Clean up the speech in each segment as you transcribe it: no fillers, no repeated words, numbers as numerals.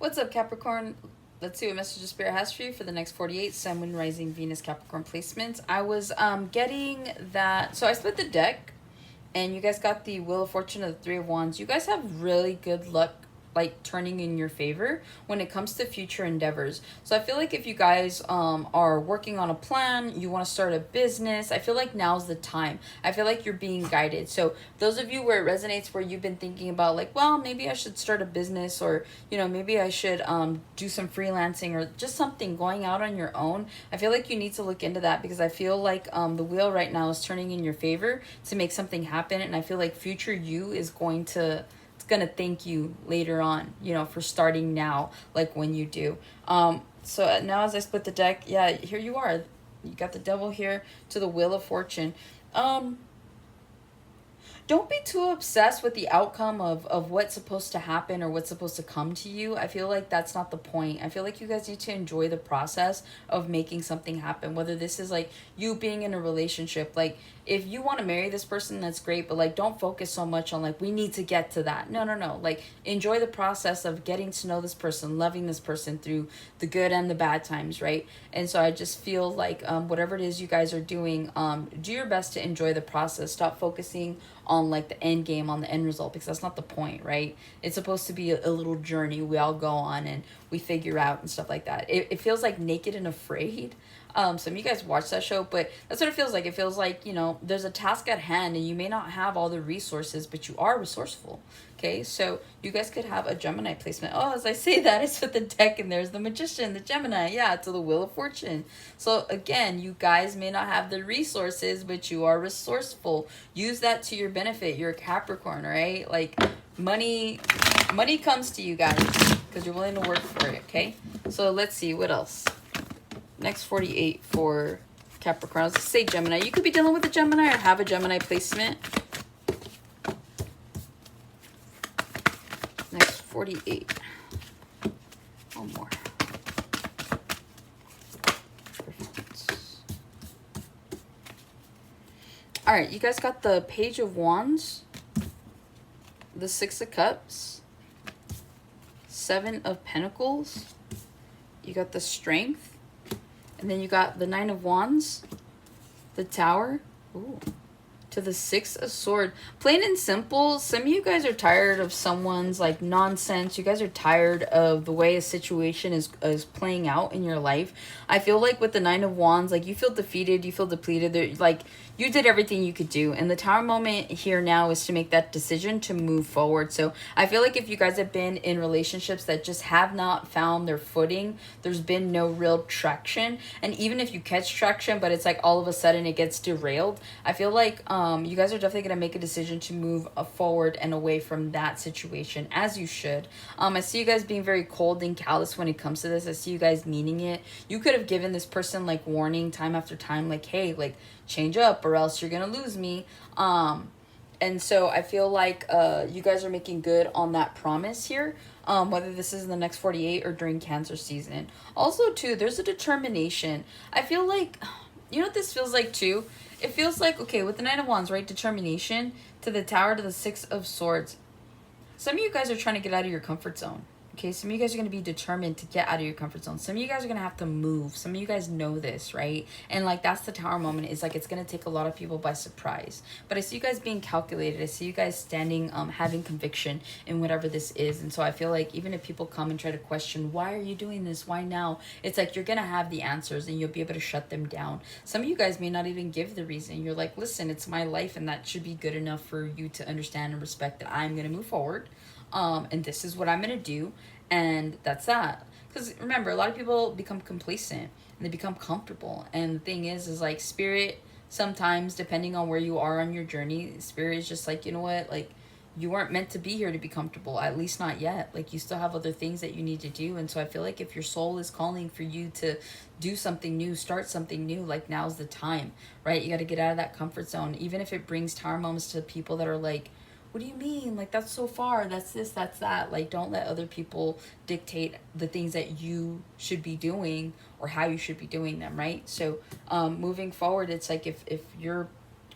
What's up, Capricorn? Let's see what message the Spirit has for you for the next 48 Sun, Moon, Rising, Venus, Capricorn placements. I was getting that. So I split the deck, and you guys got the Wheel of Fortune of the Three of Wands. You guys have really good luck, like turning in your favor when it comes to future endeavors. So I feel like if you guys are working on a plan, you want to start a business, I feel like now's the time. I feel like you're being guided. So those of you where it resonates, where you've been thinking about like, well, maybe I should start a business, or maybe I should do some freelancing or just something, going out on your own, I feel like you need to look into that, because I feel like the wheel right now is turning in your favor to make something happen. And I feel like future you is gonna thank you later on, for starting now, like when you do. So now as I split the deck, yeah, here you are. You got the Devil here to the Wheel of Fortune. Don't be too obsessed with the outcome of what's supposed to happen or what's supposed to come to you. I feel like that's not the point. I feel like you guys need to enjoy the process of making something happen, whether this is like you being in a relationship. Like, if you want to marry this person, that's great, but like don't focus so much on like we need to get to that. No, like enjoy the process of getting to know this person, loving this person through the good and the bad times, right? And so I just feel like whatever it is you guys are doing, do your best to enjoy the process. Stop focusing on like the end game, on the end result, because that's not the point, right? It's supposed to be a little journey we all go on and we figure out and stuff like that. It feels like Naked and Afraid. Some of you guys watch that show, but that's what it feels like. It feels like, there's a task at hand and you may not have all the resources, but you are resourceful. Okay, so you guys could have a Gemini placement. Oh, as I say that, it's with the deck, and there's the Magician, the Gemini, yeah, to the Wheel of Fortune. So again, you guys may not have the resources, but you are resourceful. Use that to your benefit. You're a Capricorn, right? Like money comes to you guys because you're willing to work for it, okay? So let's see, what else? Next 48 for Capricorn. Let's say Gemini. You could be dealing with a Gemini or have a Gemini placement. Next 48. One more. All right, you guys got the Page of Wands, the Six of Cups, Seven of Pentacles. You got the Strength. And then you got the Nine of Wands, the Tower, ooh, to the Six of Swords. Plain and simple, some of you guys are tired of someone's like nonsense. You guys are tired of the way a situation is playing out in your life. I feel like with the Nine of Wands, like you feel defeated, you feel depleted. Like you did everything you could do. And the Tower moment here now is to make that decision to move forward. So I feel like if you guys have been in relationships that just have not found their footing, there's been no real traction. And even if you catch traction, but it's like all of a sudden it gets derailed, I feel like you guys are definitely going to make a decision to move forward and away from that situation, as you should. I see you guys being very cold and callous when it comes to this. I see you guys meaning it. You could have given this person like warning time after time, like, hey, like change up or else you're gonna lose me. And so I feel like you guys are making good on that promise here, whether this is in the next 48 or during Cancer season. Also too, there's a determination. I feel like, you know what this feels like too? It feels like, okay, with the Nine of Wands, right, determination, to the Tower, to the Six of Swords. Some of you guys are trying to get out of your comfort zone. Okay, some of you guys are going to be determined to get out of your comfort zone. Some of you guys are going to have to move. Some of you guys know this, right? And like that's the Tower moment. Is like it's going to take a lot of people by surprise. But I see you guys being calculated. I see you guys standing, having conviction in whatever this is. And so I feel like even if people come and try to question, why are you doing this? Why now? It's like you're going to have the answers and you'll be able to shut them down. Some of you guys may not even give the reason. You're like, listen, it's my life and that should be good enough for you to understand and respect that I'm going to move forward. And this is what I'm going to do. And that's that. Because remember, a lot of people become complacent and they become comfortable. And the thing is like Spirit, sometimes depending on where you are on your journey, Spirit is just like, you know what, like you weren't meant to be here to be comfortable, at least not yet. Like you still have other things that you need to do. And so I feel like if your soul is calling for you to do something new, start something new, like now's the time, right? You got to get out of that comfort zone. Even if it brings Tower moments to people that are like, what do you mean? Like, that's so far. That's this, that's that. Like, don't let other people dictate the things that you should be doing or how you should be doing them, right? So, moving forward, it's like if you're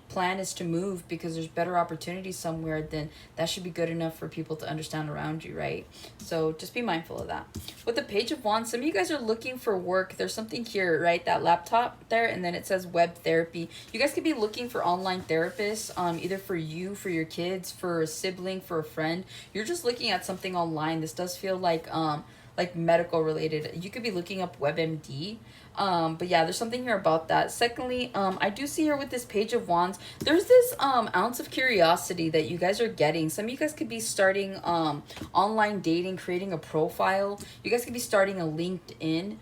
plan is to move because there's better opportunities somewhere, then that should be good enough for people to understand around you, right? So just be mindful of that. With the Page of Wands, some of you guys are looking for work. There's something here, right? That laptop there, and then it says web therapy. You guys could be looking for online therapists, either for you, for your kids, for a sibling, for a friend. You're just looking at something online. This does feel like medical related. You could be looking up WebMD. But yeah, there's something here about that. Secondly, I do see here with this Page of Wands, there's this ounce of curiosity that you guys are getting. Some of you guys could be starting online dating, creating a profile. You guys could be starting a LinkedIn.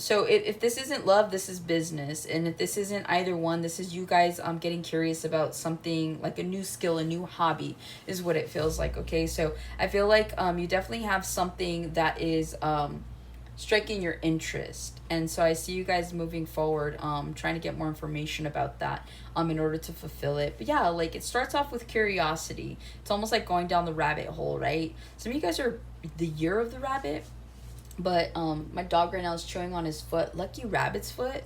So if this isn't love, this is business. And if this isn't either one, this is you guys getting curious about something like a new skill, a new hobby is what it feels like. Okay, so I feel like you definitely have something that is striking your interest, and so I see you guys moving forward, trying to get more information about that in order to fulfill it. But yeah, like it starts off with curiosity. It's almost like going down the rabbit hole, right? Some of you guys are the year of the rabbit, but my dog right now is chewing on his foot. Lucky rabbit's foot.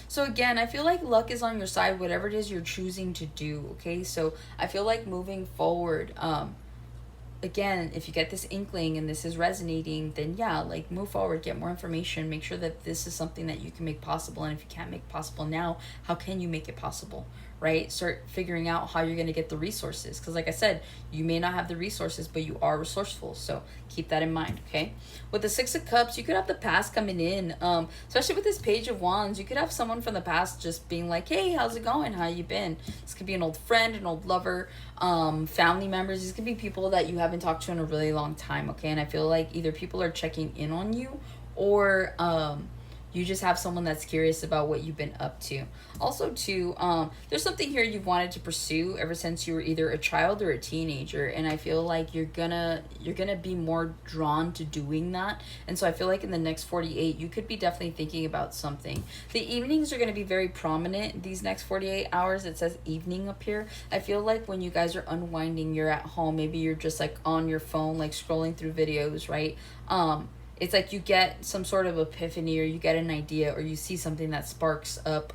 So again, I feel like luck is on your side, whatever it is you're choosing to do. Okay, so I feel like moving forward, again, if you get this inkling and this is resonating, then yeah, like move forward, get more information, make sure that this is something that you can make possible. And if you can't make possible now, how can you make it possible, right? Start figuring out how you're going to get the resources, because like I said, you may not have the resources, but you are resourceful, so keep that in mind. Okay, with the Six of Cups, you could have the past coming in, especially with this Page of Wands. You could have someone from the past just being like, hey, how's it going, how you been? This could be an old friend, an old lover, family members. These could be people that you haven't talked to in a really long time. Okay, and I feel like either people are checking in on you, or you just have someone that's curious about what you've been up to. Also too, there's something here you've wanted to pursue ever since you were either a child or a teenager, and I feel like you're gonna be more drawn to doing that. And so I feel like in the next 48, you could be definitely thinking about something. The evenings are going to be very prominent these next 48 hours. It says evening up here. I feel like when you guys are unwinding, you're at home, maybe you're just like on your phone, like scrolling through videos, right? It's like you get some sort of epiphany, or you get an idea, or you see something that sparks up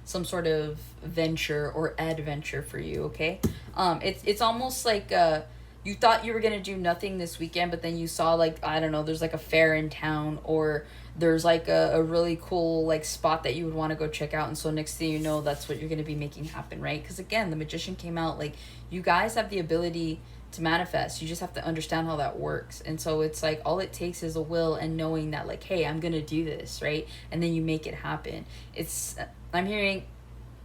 some sort of venture or adventure for you. Okay, it's almost like you thought you were gonna do nothing this weekend, but then you saw, like, I don't know, there's like a fair in town, or there's like a really cool like spot that you would want to go check out, and so next thing you know, that's what you're gonna be making happen, right? Because again, the Magician came out. Like, you guys have the ability to manifest. You just have to understand how that works. And so it's like all it takes is a will and knowing that, like, hey, I'm gonna do this, right? And then you make it happen. I'm hearing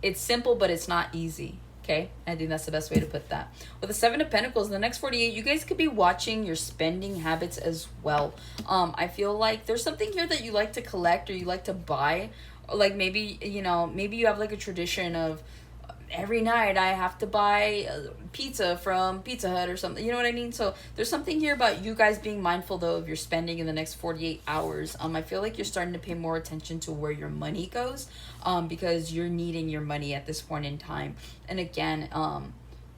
it's simple, but it's not easy. Okay, I think that's the best way to put that. With the Seven of Pentacles, in the next 48, you guys could be watching your spending habits as well. I feel like there's something here that you like to collect, or you like to buy, or like maybe you have like a tradition of every night I have to buy pizza from Pizza Hut or something. You know what I mean? So there's something here about you guys being mindful, though, of your spending in the next 48 hours. I feel like you're starting to pay more attention to where your money goes, because you're needing your money at this point in time. And again,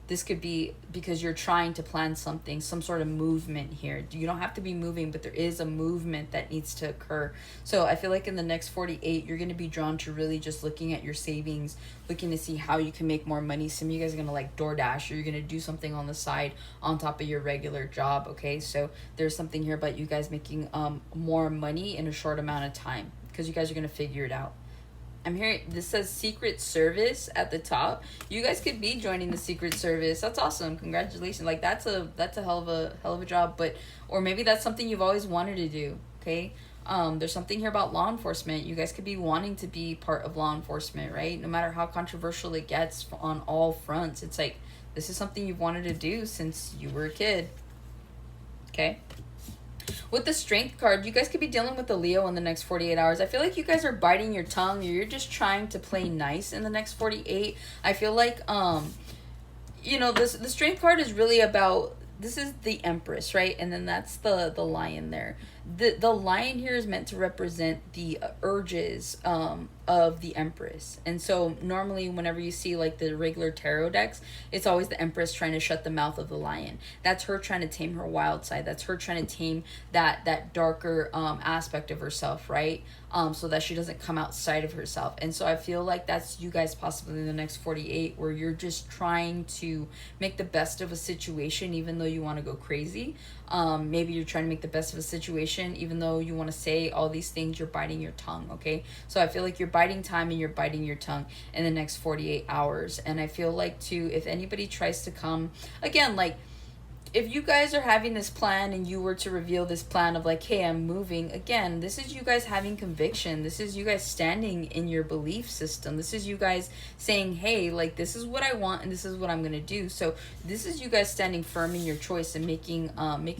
this could be because you're trying to plan something, some sort of movement here. You don't have to be moving, but there is a movement that needs to occur. So I feel like in the next 48, you're going to be drawn to really just looking at your savings, looking to see how you can make more money. Some of you guys are going to like DoorDash, or you're going to do something on the side on top of your regular job. Okay, so there's something here about you guys making more money in a short amount of time, because you guys are going to figure it out. I'm hearing this says Secret Service at the top. You guys could be joining the Secret Service. That's awesome. Congratulations. Like, that's a hell of a job. But, or maybe that's something you've always wanted to do. Okay. There's something here about law enforcement. You guys could be wanting to be part of law enforcement, right? No matter how controversial it gets on all fronts, it's like, this is something you've wanted to do since you were a kid. Okay. With the Strength card, you guys could be dealing with the Leo in the next 48 hours. I feel like you guys are biting your tongue, or you're just trying to play nice in the next 48. I feel like, the Strength card is really about, this is the Empress, right? And then that's the lion there. The lion here is meant to represent the urges, of the Empress. And so normally whenever you see like the regular tarot decks, it's always the Empress trying to shut the mouth of the lion. That's her trying to tame her wild side. That's her trying to tame that darker aspect of herself, right? So that she doesn't come outside of herself. And so I feel like that's you guys possibly in the next 48, where you're just trying to make the best of a situation even though you want to go crazy. Maybe you're trying to make the best of a situation even though you want to say all these things. You're biting your tongue, okay? So I feel like you're biding time and you're biting your tongue in the next 48 hours. And I feel like too, if anybody tries to come again, like if you guys are having this plan and you were to reveal this plan of like, hey, I'm moving, again, this is you guys having conviction. This is you guys standing in your belief system. This is you guys saying, hey, like, this is what I want and this is what I'm going to do. So this is you guys standing firm in your choice and making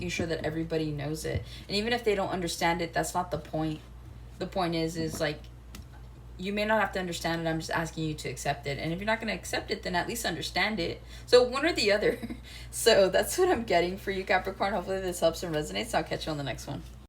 sure that everybody knows it. And even if they don't understand it, that's not the point. The point is like, you may not have to understand it. I'm just asking you to accept it. And if you're not going to accept it, then at least understand it. So one or the other. So that's what I'm getting for you, Capricorn. Hopefully this helps and resonates. I'll catch you on the next one.